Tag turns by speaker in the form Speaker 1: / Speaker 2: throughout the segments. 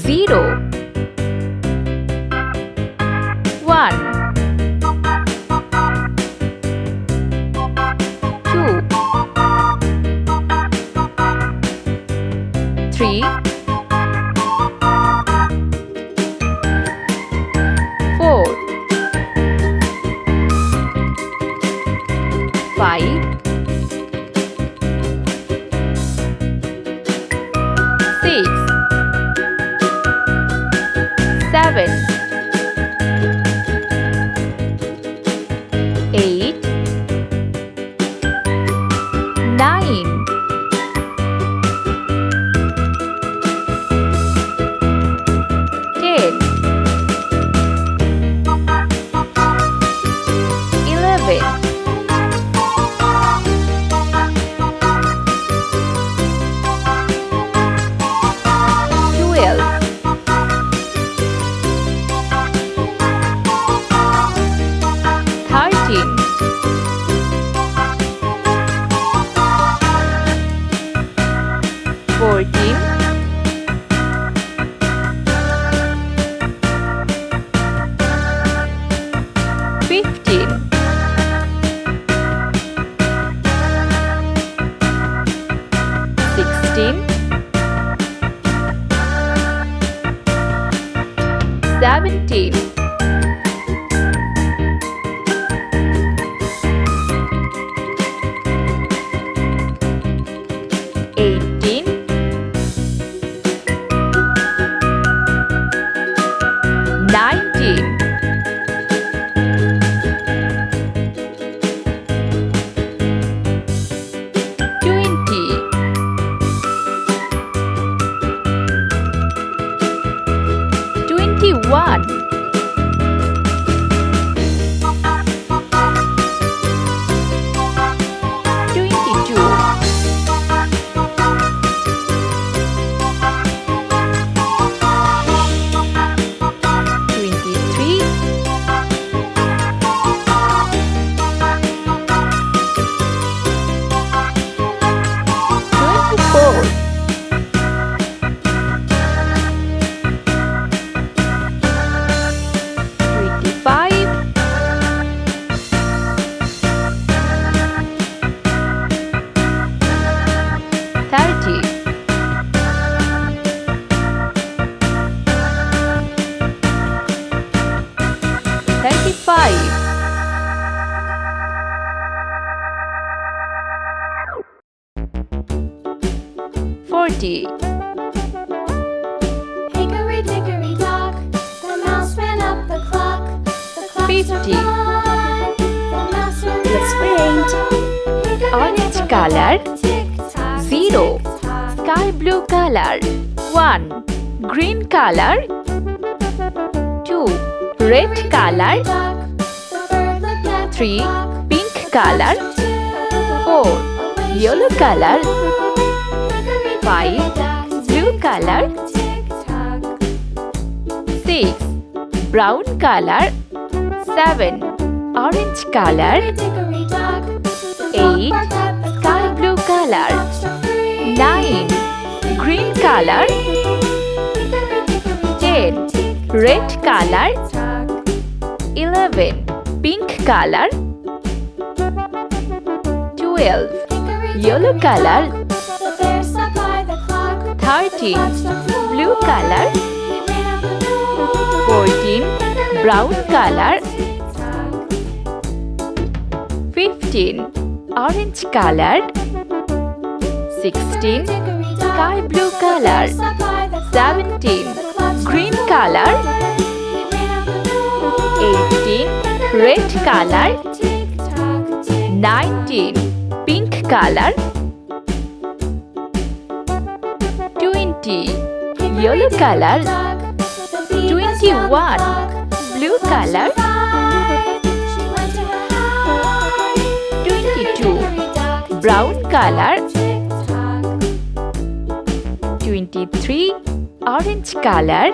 Speaker 1: 0 1 2 3 4 5 6 7 8 9 10 11 12 13 14 15 16 17 18 19 20 21 22 23 24 25 30 35 40
Speaker 2: Hickory dickory dock, the mouse ran up the clock. The clock
Speaker 1: 50
Speaker 2: struck 1, the mouse ran
Speaker 3: Let's paint.
Speaker 1: Orange color 0 Sky blue color 1 Green color 2 Red color 3 Pink color 4 Yellow color 5 Blue color 6 Brown color 7 Orange color 8 Sky blue color 9 Green color 10 Red color 11 Pink color 12 Yellow color 13 Blue color 14 Brown color 15 Orange color 16 Sky blue color 17 Green color 18 Red color 19 Pink color 20 Yellow color 21 Blue color 22 Brown color 23 Orange color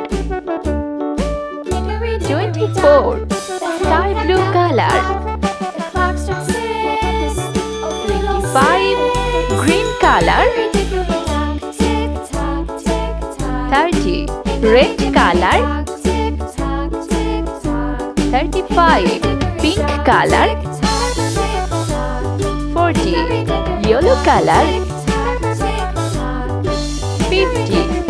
Speaker 1: 24 Sky blue color 25 Green color 30. Red color. 35. Pink color. 40. Yellow color. 50.